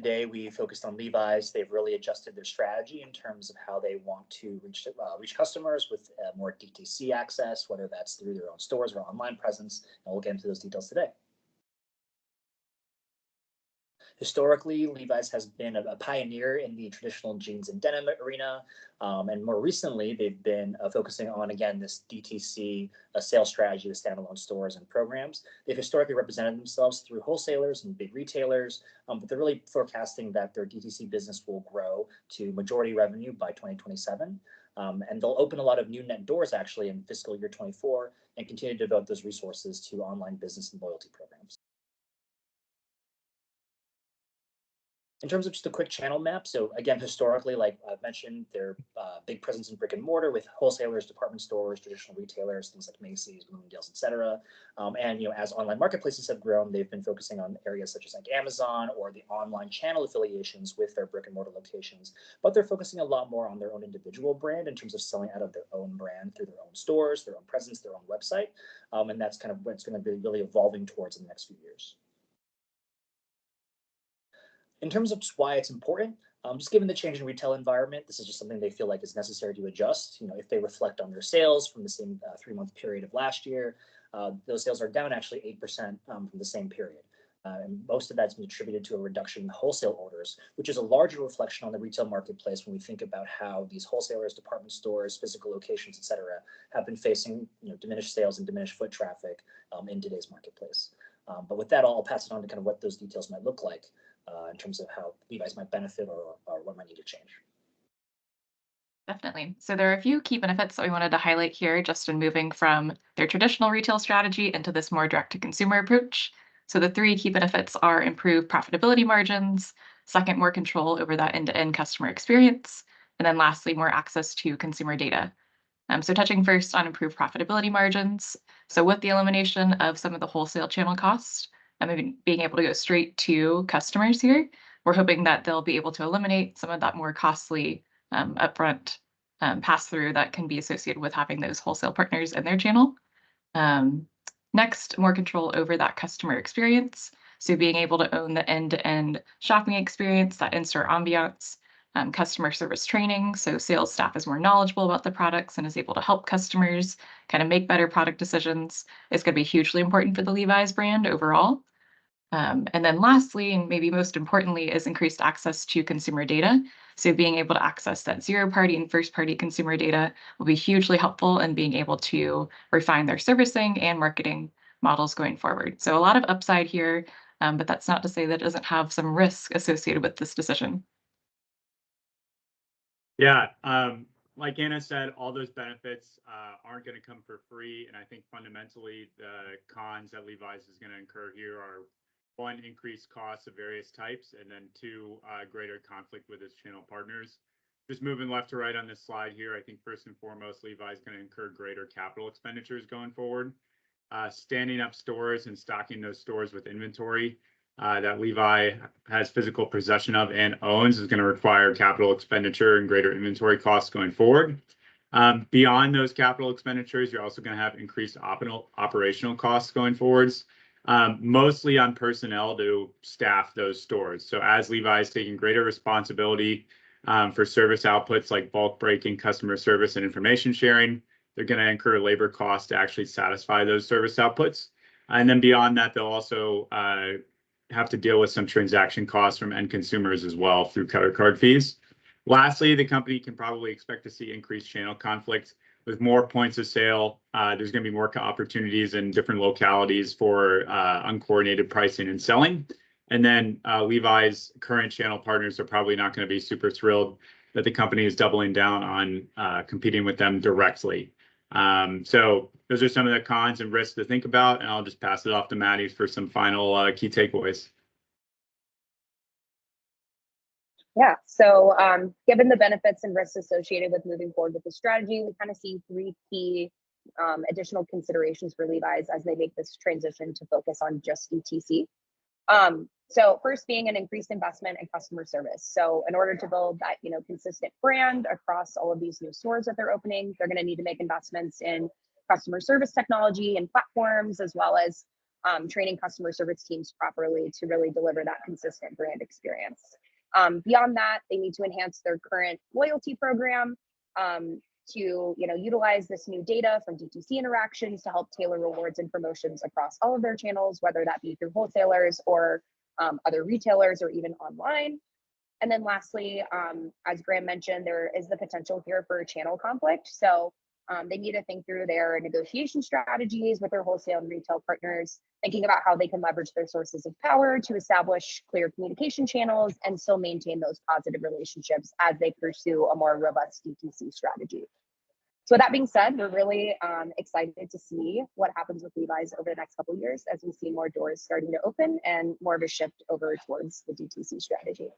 Today, we focused on Levi's. They've really adjusted their strategy in terms of how they want to reach customers with more DTC access, whether that's through their own stores or online presence. And we'll get into those details today. Historically, Levi's has been a pioneer in the traditional jeans and denim arena, and more recently, they've been focusing on, again, this DTC sales strategy with standalone stores and programs. They've historically represented themselves through wholesalers and big retailers, but they're really forecasting that their DTC business will grow to majority revenue by 2027. And they'll open a lot of new net doors actually in fiscal year 24 and continue to devote those resources to online business and loyalty programs. In terms of just a quick channel map, so again, historically, like I've mentioned, their big presence in brick and mortar with wholesalers, department stores, traditional retailers, things like Macy's, Bloomingdale's, et cetera. And as online marketplaces have grown, they've been focusing on areas such as like Amazon or the online channel affiliations with their brick and mortar locations. But they're focusing a lot more on their own individual brand in terms of selling out of their own brand through their own stores, their own presence, their own website. And that's kind of what it's going to be really evolving towards in the next few years. In terms of just why it's important, just given the change in retail environment, this is just something they feel like is necessary to adjust. If they reflect on their sales from the same 3-month period of last year, those sales are down actually 8% from the same period. And most of that's been attributed to a reduction in wholesale orders, which is a larger reflection on the retail marketplace when we think about how these wholesalers, department stores, physical locations, et cetera, have been facing diminished sales and diminished foot traffic in today's marketplace. But with that, I'll pass it on to kind of what those details might look like in terms of how Levi's might benefit or what might need to change. Definitely. So there are a few key benefits that we wanted to highlight here just in moving from their traditional retail strategy into this more direct-to-consumer approach. So the 3 key benefits are improved profitability margins, second, more control over that end-to-end customer experience, and then lastly, more access to consumer data. So touching first on improved profitability margins. So with the elimination of some of the wholesale channel costs, and being able to go straight to customers here, we're hoping that they'll be able to eliminate some of that more costly upfront pass-through that can be associated with having those wholesale partners in their channel. Next, more control over that customer experience. So being able to own the end-to-end shopping experience, that in-store ambiance, customer service training. So sales staff is more knowledgeable about the products and is able to help customers kind of make better product decisions. It's going to be hugely important for the Levi's brand overall. And then lastly, and maybe most importantly, is increased access to consumer data. So being able to access that zero-party and first-party consumer data will be hugely helpful in being able to refine their servicing and marketing models going forward. So a lot of upside here, but that's not to say that it doesn't have some risk associated with this decision. Yeah, like Anna said, all those benefits aren't going to come for free. And I think fundamentally the cons that Levi's is going to incur here are 1, increased costs of various types, and then 2, greater conflict with its channel partners. Just moving left to right on this slide here, I think first and foremost, Levi's is going to incur greater capital expenditures going forward. Standing up stores and stocking those stores with inventory that Levi has physical possession of and owns is going to require capital expenditure and greater inventory costs going forward. Beyond those capital expenditures, you're also going to have increased operational costs going forwards, mostly on personnel to staff those stores. So as Levi is taking greater responsibility for service outputs like bulk breaking, customer service, and information sharing, they're going to incur labor costs to actually satisfy those service outputs. And then beyond that, they'll also have to deal with some transaction costs from end consumers as well through credit card fees. Lastly, the company can probably expect to see increased channel conflict with more points of sale. There's going to be more opportunities in different localities for uncoordinated pricing and selling. And then Levi's current channel partners are probably not going to be super thrilled that the company is doubling down on competing with them directly. So those are some of the cons and risks to think about, and I'll just pass it off to Maddie for some final key takeaways. Yeah, so given the benefits and risks associated with moving forward with the strategy, we kind of see 3 key additional considerations for Levi's as they make this transition to focus on just DTC. So first being an increased investment in customer service. So in order to build that, consistent brand across all of these new stores that they're opening, they're going to need to make investments in customer service technology and platforms, as well as training customer service teams properly to really deliver that consistent brand experience. Beyond that, they need to enhance their current loyalty program to utilize this new data from DTC interactions to help tailor rewards and promotions across all of their channels, whether that be through wholesalers or other retailers or even online. And then lastly, as Graham mentioned, there is the potential here for channel conflict. So they need to think through their negotiation strategies with their wholesale and retail partners, thinking about how they can leverage their sources of power to establish clear communication channels and still maintain those positive relationships as they pursue a more robust DTC strategy. So with that being said, we're really excited to see what happens with Levi's over the next couple of years as we see more doors starting to open and more of a shift over towards the DTC strategy.